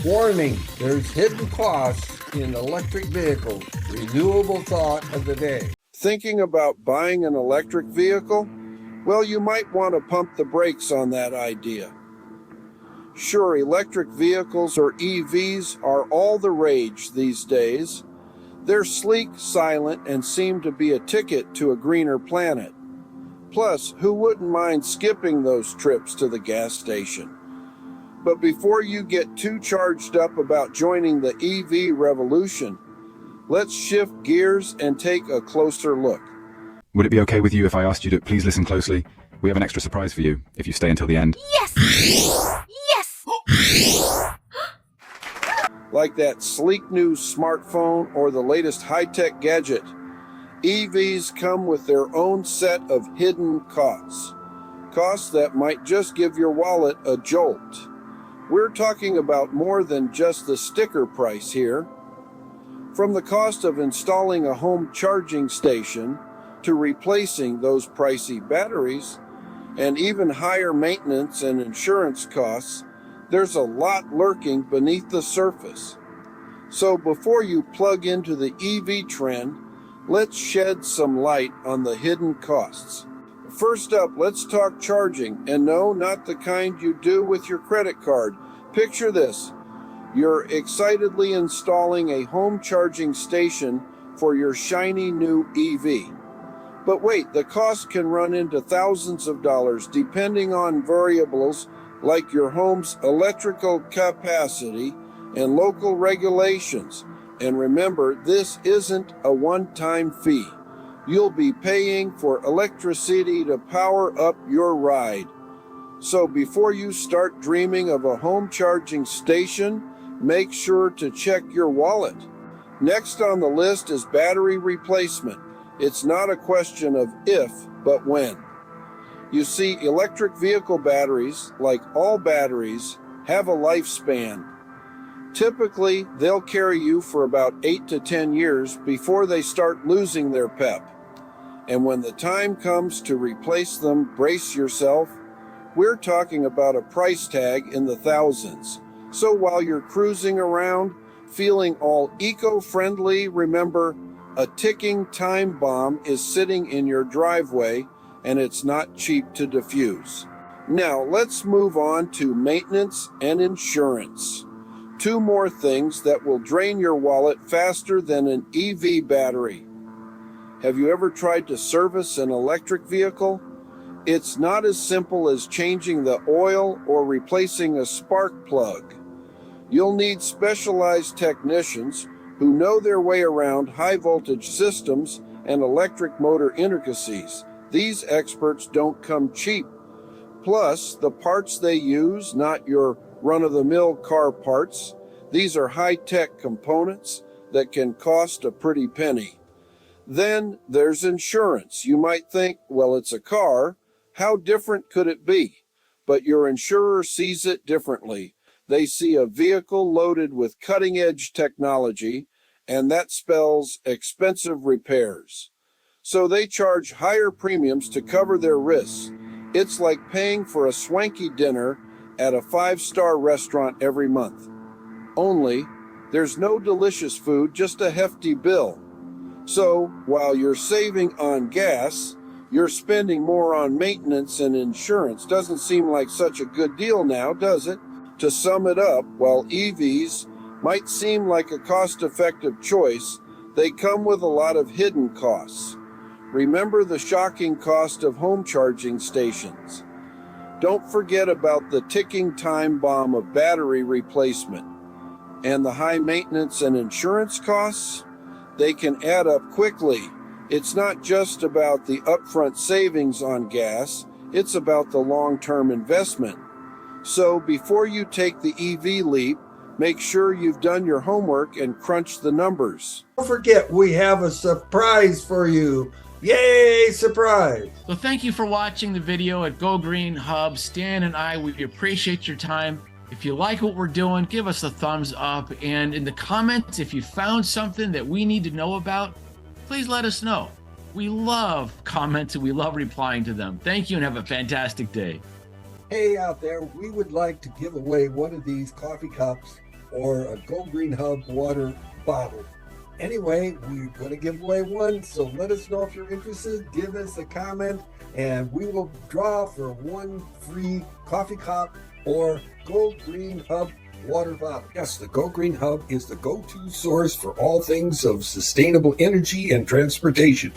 Warning, there's hidden costs in electric vehicles. Renewable thought of the day. Thinking about buying an electric vehicle? Well, you might want to pump the brakes on that idea. Sure, electric vehicles or EVs are all the rage these days. They're sleek, silent, and seem to be a ticket to a greener planet. Plus, who wouldn't mind skipping those trips to the gas station? But before you get too charged up about joining the EV revolution, let's shift gears and take a closer look. Would it be okay with you if I asked you to please listen closely? We have an extra surprise for you if you stay until the end. Yes! Yes! Like that sleek new smartphone or the latest high-tech gadget, EVs come with their own set of hidden costs. Costs that might just give your wallet a jolt. We're talking about more than just the sticker price here. From the cost of installing a home charging station to replacing those pricey batteries, and even higher maintenance and insurance costs, there's a lot lurking beneath the surface. So before you plug into the EV trend, let's shed some light on the hidden costs. First up, let's talk charging, and no, not the kind you do with your credit card. Picture this. You're excitedly installing a home charging station for your shiny new EV. But wait, the cost can run into thousands of dollars depending on variables like your home's electrical capacity and local regulations. And remember, this isn't a one-time fee. You'll be paying for electricity to power up your ride. So before you start dreaming of a home charging station, make sure to check your wallet. Next on the list is battery replacement. It's not a question of if, but when. You see, electric vehicle batteries, like all batteries, have a lifespan. Typically, they'll carry you for about 8 to 10 years before they start losing their pep. And when the time comes to replace them, brace yourself. We're talking about a price tag in the thousands. So while you're cruising around, feeling all eco-friendly, remember, a ticking time bomb is sitting in your driveway, and it's not cheap to defuse. Now, let's move on to maintenance and insurance. Two more things that will drain your wallet faster than an EV battery. Have you ever tried to service an electric vehicle? It's not as simple as changing the oil or replacing a spark plug. You'll need specialized technicians who know their way around high voltage systems and electric motor intricacies. These experts don't come cheap. Plus, the parts they use, not your run-of-the-mill car parts. These are high-tech components that can cost a pretty penny. Then there's insurance. You might think, well, it's a car. How different could it be? But your insurer sees it differently. They see a vehicle loaded with cutting-edge technology, and that spells expensive repairs. So they charge higher premiums to cover their risks. It's like paying for a swanky dinner at a 5-star restaurant every month. Only, there's no delicious food, just a hefty bill. So, while you're saving on gas, you're spending more on maintenance and insurance. Doesn't seem like such a good deal now, does it? To sum it up, while EVs might seem like a cost-effective choice, they come with a lot of hidden costs. Remember the shocking cost of home charging stations. Don't forget about the ticking time bomb of battery replacement. And the high maintenance and insurance costs? They can add up quickly. It's not just about the upfront savings on gas, it's about the long-term investment. So before you take the EV leap, make sure you've done your homework and crunched the numbers. Don't forget, we have a surprise for you. Yay, surprise! So thank you for watching the video at Go Green Hub. Stan and I, we appreciate your time. If you like what we're doing, give us a thumbs up. And in the comments, if you found something that we need to know about, please let us know. We love comments and we love replying to them. Thank you and have a fantastic day. Hey out there, we would like to give away one of these coffee cups or a Go Green Hub water bottle. Anyway, we're going to give away one, so let us know if you're interested. Give us a comment, and we will draw for one free coffee cup or Go Green Hub water bottle. Yes, the Go Green Hub is the go-to source for all things of sustainable energy and transportation.